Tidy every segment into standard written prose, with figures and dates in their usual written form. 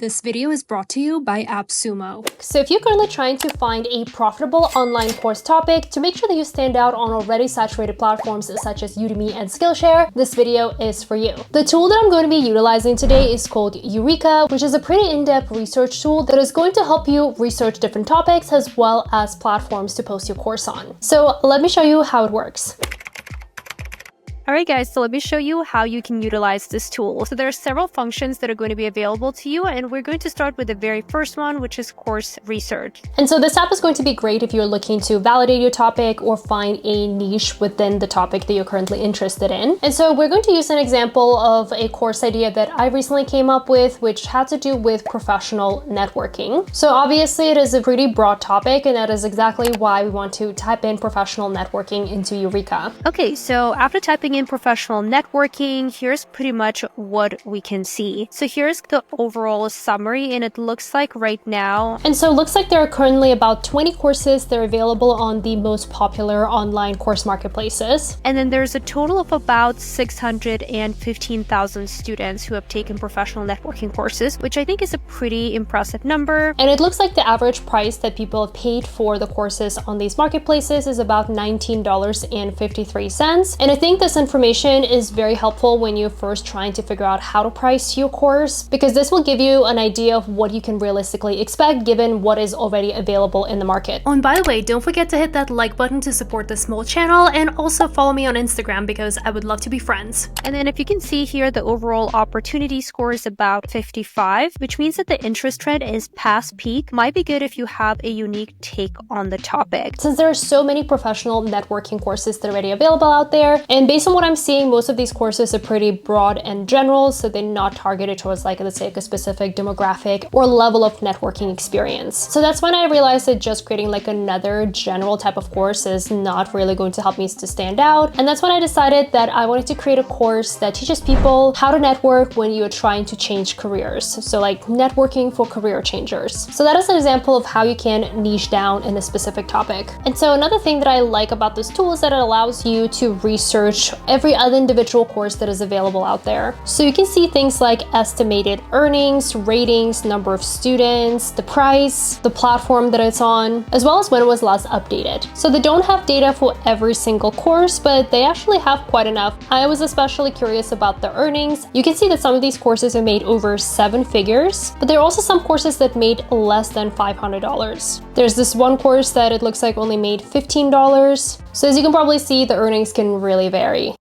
This video is brought to you by AppSumo. So if you're currently trying to find a profitable online course topic to make sure that you stand out on already saturated platforms such as Udemy and Skillshare, this video is for you. The tool that I'm going to be utilizing today is called Eurekaa, which is a pretty in-depth research tool that is going to help you research different topics as well as platforms to post your course on. So let me show you how it works. Alright guys, so let me show you how you can utilize this tool. So there are several functions that are going to be available to you, and we're going to start with the very first one, which is course research. And so this app is going to be great if you're looking to validate your topic or find a niche within the topic that you're currently interested in. And so we're going to use an example of a course idea that I recently came up with, which had to do with professional networking. So obviously it is a pretty broad topic, and that is exactly why we want to type in professional networking into Eurekaa. Okay, so after typing in professional networking, here's pretty much what we can see. So here's the overall summary, and it looks like right now. And so it looks like there are currently about 20 courses that are available on the most popular online course marketplaces. And then there's a total of about 615,000 students who have taken professional networking courses, which I think is a pretty impressive number. And it looks like the average price that people have paid for the courses on these marketplaces is about $19.53. And I think this information is very helpful when you're first trying to figure out how to price your course, because this will give you an idea of what you can realistically expect given what is already available in the market. Oh, and by the way, don't forget to hit that like button to support this small channel, and also follow me on Instagram because I would love to be friends. And then if you can see here, the overall opportunity score is about 55, which means that the interest trend is past peak. Might be good if you have a unique take on the topic. Since there are so many professional networking courses that are already available out there, and based on what I'm seeing, most of these courses are pretty broad and general, so they're not targeted towards, like, let's say, like a specific demographic or level of networking experience. So that's when I realized that just creating like another general type of course is not really going to help me to stand out. And that's when I decided that I wanted to create a course that teaches people how to network when you're trying to change careers. So like networking for career changers. So that is an example of how you can niche down in a specific topic. And so another thing that I like about this tool is that it allows you to research every other individual course that is available out there. So you can see things like estimated earnings, ratings, number of students, the price, the platform that it's on, as well as when it was last updated. So they don't have data for every single course, but they actually have quite enough. I was especially curious about the earnings. You can see that some of these courses are made over 7 figures, but there are also some courses that made less than $500. There's this one course that it looks like only made $15. So as you can probably see, the earnings can really vary.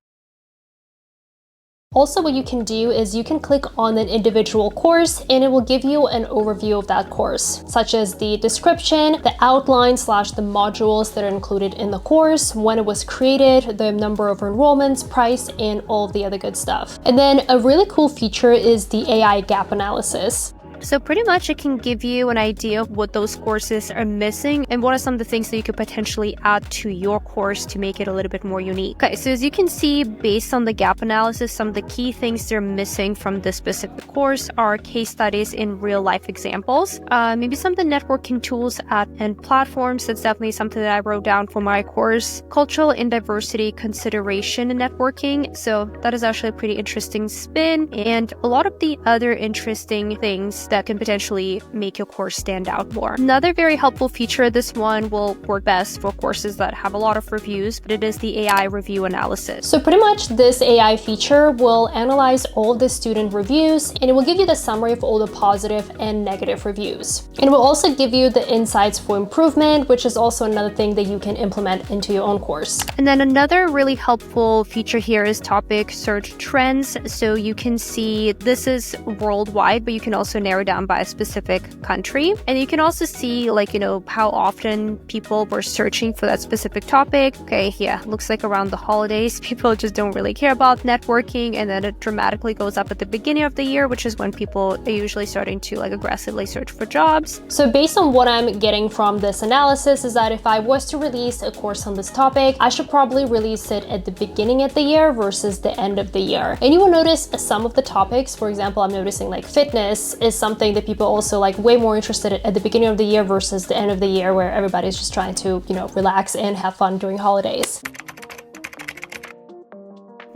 Also, what you can do is you can click on an individual course and it will give you an overview of that course, such as the description, the outline / the modules that are included in the course, when it was created, the number of enrollments, price, and all of the other good stuff. And then a really cool feature is the AI gap analysis. So pretty much it can give you an idea of what those courses are missing and what are some of the things that you could potentially add to your course to make it a little bit more unique. Okay, so as you can see, based on the gap analysis, some of the key things they're missing from this specific course are case studies in real life examples, maybe some of the networking tools and platforms. That's definitely something that I wrote down for my course. Cultural and diversity consideration in networking. So that is actually a pretty interesting spin, and a lot of the other interesting things that can potentially make your course stand out more. Another very helpful feature, this one will work best for courses that have a lot of reviews, but it is the AI review analysis. So pretty much this AI feature will analyze all of the student reviews, and it will give you the summary of all the positive and negative reviews. And it will also give you the insights for improvement, which is also another thing that you can implement into your own course. And then another really helpful feature here is topic search trends. So you can see this is worldwide, but you can also narrow down by a specific country. And you can also see, like, you know, how often people were searching for that specific topic. Okay, yeah, looks like around the holidays, people just don't really care about networking, and then it dramatically goes up at the beginning of the year, which is when people are usually starting to like aggressively search for jobs. So based on what I'm getting from this analysis is that if I was to release a course on this topic, I should probably release it at the beginning of the year versus the end of the year. And you will notice some of the topics, for example, I'm noticing like fitness is something that people also like way more interested in at the beginning of the year versus the end of the year, where everybody's just trying to, you know, relax and have fun during holidays.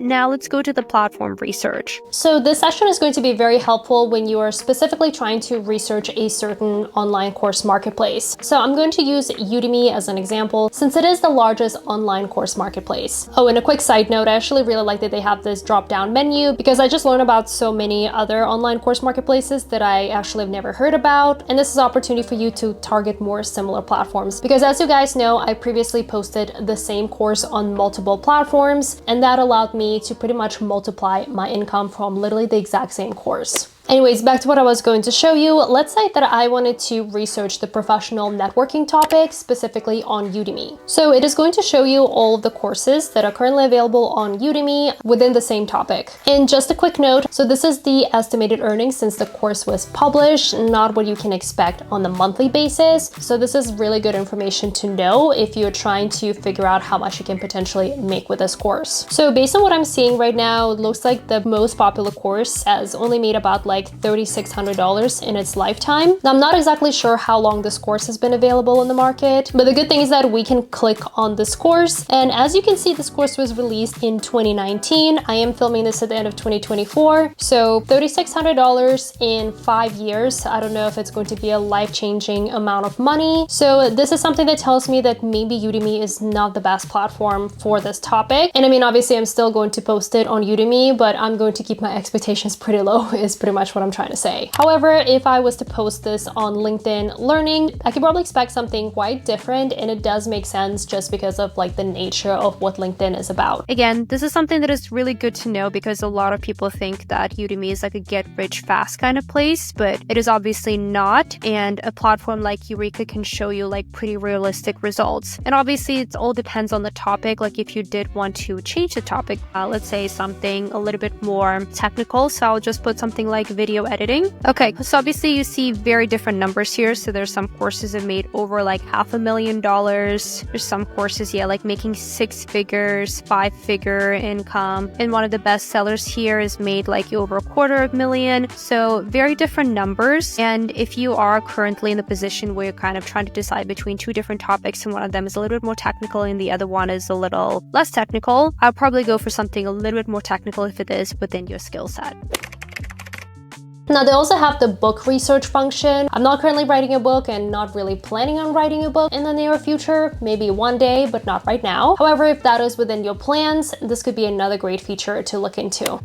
now let's go to the platform research. So this session is going to be very helpful when you are specifically trying to research a certain online course marketplace. So I'm going to use Udemy as an example, since it is the largest online course marketplace. Oh, and a quick side note, I actually really like that they have this drop-down menu because I just learned about so many other online course marketplaces that I actually have never heard about. And this is an opportunity for you to target more similar platforms. Because as you guys know, I previously posted the same course on multiple platforms, and that allowed me to pretty much multiply my income from literally the exact same course. Anyways, back to what I was going to show you. Let's say that I wanted to research the professional networking topic specifically on Udemy. So it is going to show you all of the courses that are currently available on Udemy within the same topic. And just a quick note, so this is the estimated earnings since the course was published, not what you can expect on the monthly basis. So this is really good information to know if you're trying to figure out how much you can potentially make with this course. So based on what I'm seeing right now, it looks like the most popular course has only made about like $3,600 in its lifetime. Now, I'm not exactly sure how long this course has been available on the market, but the good thing is that we can click on this course. And as you can see, this course was released in 2019. I am filming this at the end of 2024. So $3,600 in 5 years. I don't know if it's going to be a life-changing amount of money. So this is something that tells me that maybe Udemy is not the best platform for this topic. And I mean, obviously I'm still going to post it on Udemy, but I'm going to keep my expectations pretty low is pretty much what I'm trying to say. However, if I was to post this on LinkedIn Learning, I could probably expect something quite different, and it does make sense just because of like the nature of what LinkedIn is about. Again, this is something that is really good to know because a lot of people think that Udemy is like a get rich fast kind of place, but it is obviously not. And a platform like Eurekaa can show you like pretty realistic results. And obviously it all depends on the topic. Like if you did want to change the topic, let's say something a little bit more technical. So I'll just put something like video editing. Okay, so obviously you see very different numbers here. So there's some courses that made over like $500,000. There's some courses, yeah, like making 6 figures, 5-figure income. And one of the best sellers here is made like over $250,000. So very different numbers. And if you are currently in the position where you're kind of trying to decide between 2 different topics and one of them is a little bit more technical and the other one is a little less technical, I'll probably go for something a little bit more technical if it is within your skill set. Now, they also have the book research function. I'm not currently writing a book and not really planning on writing a book in the near future, maybe one day, but not right now. However, if that is within your plans, this could be another great feature to look into.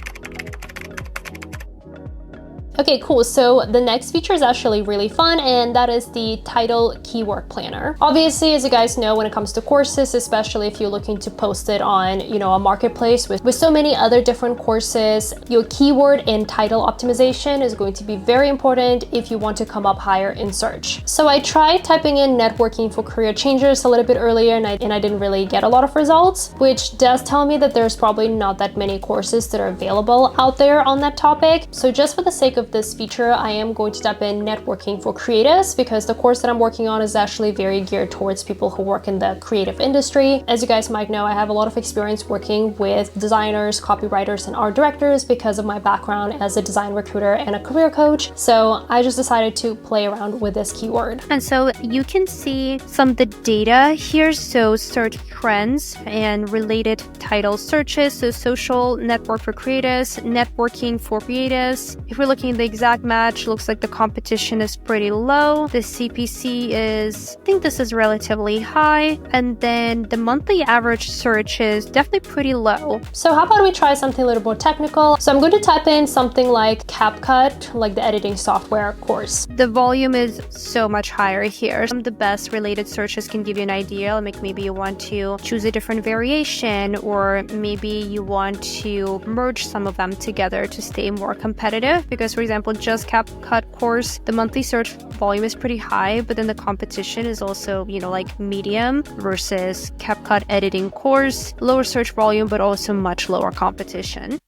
Okay, cool. So the next feature is actually really fun, and that is the title keyword planner. Obviously, as you guys know, when it comes to courses, especially if you're looking to post it on, a marketplace with so many other different courses, your keyword and title optimization is going to be very important if you want to come up higher in search. So I tried typing in networking for career changers a little bit earlier, and I didn't really get a lot of results, which does tell me that there's probably not that many courses that are available out there on that topic. So just for the sake of this feature, I am going to type in networking for creatives because the course that I'm working on is actually very geared towards people who work in the creative industry. As you guys might know, I have a lot of experience working with designers, copywriters, and art directors because of my background as a design recruiter and a career coach. So I just decided to play around with this keyword. And so you can see some of the data here. So search trends and related title searches. So social network for creatives, networking for creatives. If we're looking at the exact match, looks like the competition is pretty low. The CPC is, I think this is relatively high. And then the monthly average search is definitely pretty low. So how about we try something a little more technical? So I'm going to type in something like CapCut, like the editing software course. The volume is so much higher here. Some of the best related searches can give you an idea. Like maybe you want to choose a different variation, or maybe you want to merge some of them together to stay more competitive. Because for example, just CapCut course, the monthly search volume is pretty high, but then the competition is also, like medium versus CapCut editing course, lower search volume, but also much lower competition.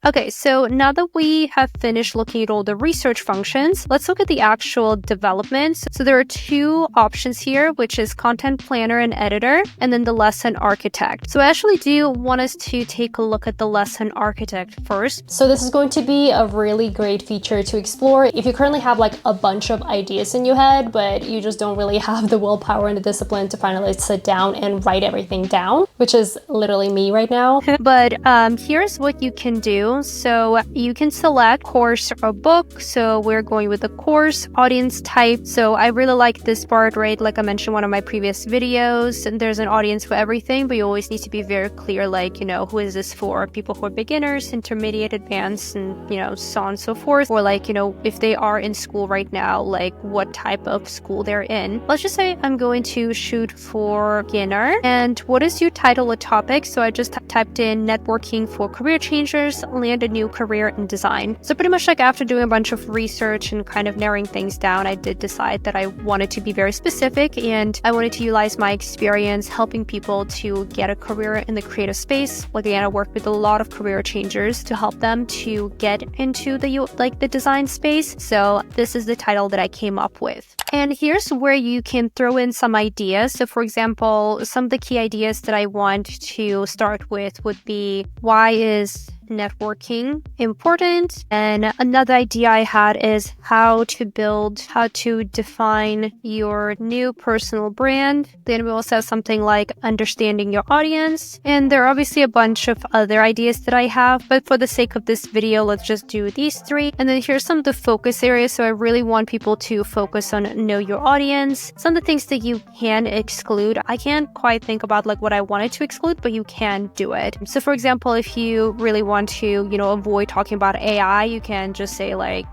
Okay, so now that we have finished looking at all the research functions, let's look at the actual developments. So there are 2 options here, which is content planner and editor, and then the lesson architect. So I actually do want us to take a look at the lesson architect first. So this is going to be a really great feature to explore if you currently have like a bunch of ideas in your head, but you just don't really have the willpower and the discipline to finally sit down and write everything down, which is literally me right now. But here's what you can do. So you can select course or book. So we're going with the course audience type. So I really like this part, right? Like I mentioned in one of my previous videos, and there's an audience for everything, but you always need to be very clear, like, who is this for? People who are beginners, intermediate, advanced, and, so on and so forth. Or like, if they are in school right now, like what type of school they're in. Let's just say I'm going to shoot for beginner. And what is your title or topic? So I just typed in networking for career changers, land a new career in design. So pretty much like after doing a bunch of research and kind of narrowing things down, I did decide that I wanted to be very specific and I wanted to utilize my experience helping people to get a career in the creative space. Like again, I worked with a lot of career changers to help them to get into the design space. So this is the title that I came up with. And here's where you can throw in some ideas. So for example, some of the key ideas that I want to start with would be, why is networking important? And another idea I had is how to define your new personal brand. Then we also have something like understanding your audience. And there are obviously a bunch of other ideas that I have, but for the sake of this video, let's just do these three. And then here's some of the focus areas. So I really want people to focus on know your audience. Some of the things that you can exclude. I can't quite think about like what I wanted to exclude, but you can do it. So for example, if you really want to, avoid talking about AI, you can just say like,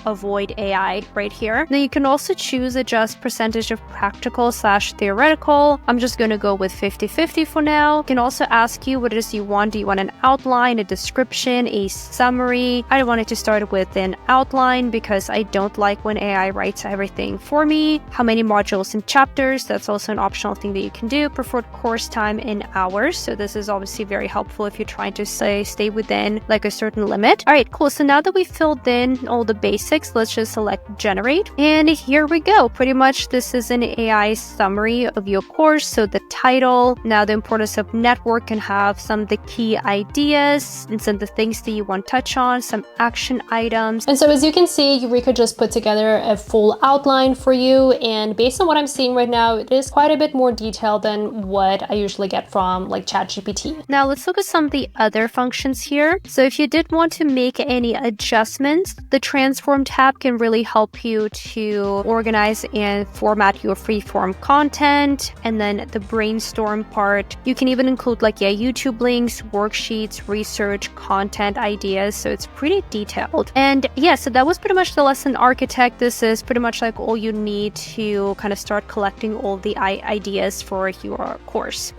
avoid AI right here. Then you can also choose adjust percentage of practical / theoretical. I'm just going to go with 50-50 for now. You can also ask you what it is you want. Do you want an outline, a description, a summary? I wanted to start with an outline because I don't like when AI writes everything for me. How many modules and chapters? That's also an optional thing that you can do. Preferred course time in hours. So this is obviously very helpful if you're trying to stay within like a certain limit. All right, cool. So now that we've filled in all the basics, let's just select generate. And here we go. Pretty much this is an AI summary of your course. So the title, now the importance of network, can have some of the key ideas and some of the things that you want to touch on, some action items. And so as you can see, Eurekaa just put together a full outline for you. And based on what I'm seeing right now, it is quite a bit more detailed than what I usually get from like ChatGPT. Now let's look at some of the other functions here. So if you did want to make any adjustments, the transform tab can really help you to organize and format your freeform content. And then the brainstorm part, you can even include like YouTube links, worksheets, research, content ideas. So it's pretty detailed. And so that was pretty much the lesson architect. This is pretty much like all you need to kind of start collecting all the ideas for your course.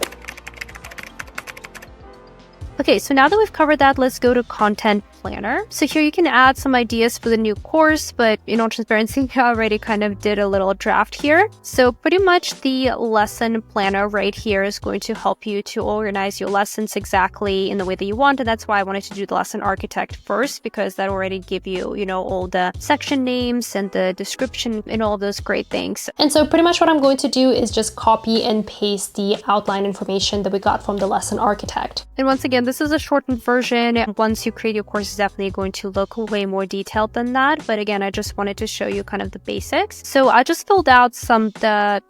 Okay, so now that we've covered that, let's go to content planner. So here you can add some ideas for the new course, but in all transparency, I already kind of did a little draft here. So pretty much the lesson planner right here is going to help you to organize your lessons exactly in the way that you want. And that's why I wanted to do the lesson architect first, because that already give you, all the section names and the description and all of those great things. And so pretty much what I'm going to do is just copy and paste the outline information that we got from the lesson architect. And once again, this is a shortened version. Once you create your course, it's definitely going to look way more detailed than that. But again, I just wanted to show you kind of the basics. So I just filled out some of the,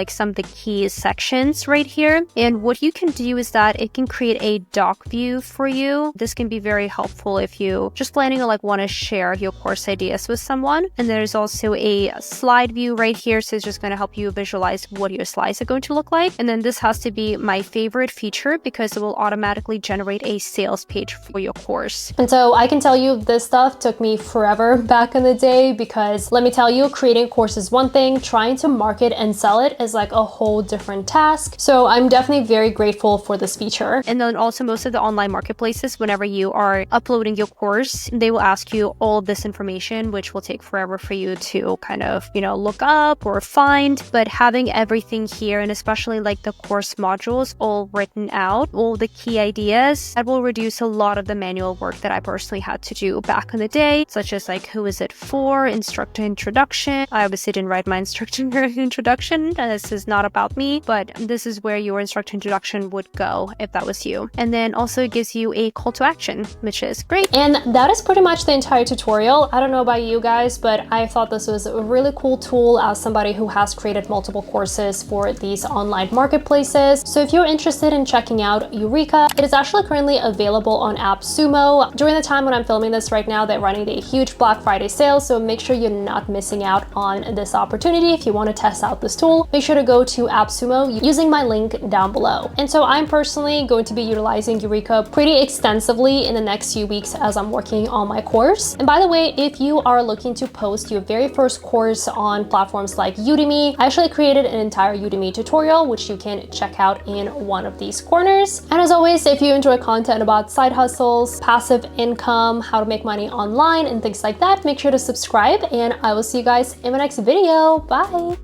some of the key sections right here. And what you can do is that it can create a doc view for you. This can be very helpful if you just planning on want to share your course ideas with someone. And there's also a slide view right here. So it's just going to help you visualize what your slides are going to look like. And then this has to be my favorite feature because it will automatically generate a sales page for your course. And so I can tell you this stuff took me forever back in the day, because let me tell you, creating a course is one thing, trying to market and sell it is like a whole different task. So I'm definitely very grateful for this feature. And then also most of the online marketplaces, whenever you are uploading your course, they will ask you all of this information, which will take forever for you to kind of, look up or find. But having everything here, and especially like the course modules all written out, all the key ideas, that will reduce a lot of the manual work that I personally personally had to do back in the day, such as like who is it for, instructor introduction. I obviously didn't write my instructor introduction. This is not about me, but this is where your instructor introduction would go if that was you. And then also it gives you a call to action, which is great. And that is pretty much the entire tutorial. I don't know about you guys, but I thought this was a really cool tool as somebody who has created multiple courses for these online marketplaces. So if you're interested in checking out Eurekaa, it is actually currently available on AppSumo. During the time when I'm filming this right now, they're running a huge Black Friday sale, so make sure you're not missing out on this opportunity. If you want to test out this tool, make sure to go to AppSumo using my link down below. And so I'm personally going to be utilizing Eurekaa pretty extensively in the next few weeks as I'm working on my course. And by the way, if you are looking to post your very first course on platforms like Udemy, I actually created an entire Udemy tutorial, which you can check out in one of these corners. And as always, if you enjoy content about side hustles, passive income, how to make money online, and things like that, make sure to subscribe, and I will see you guys in my next video. Bye!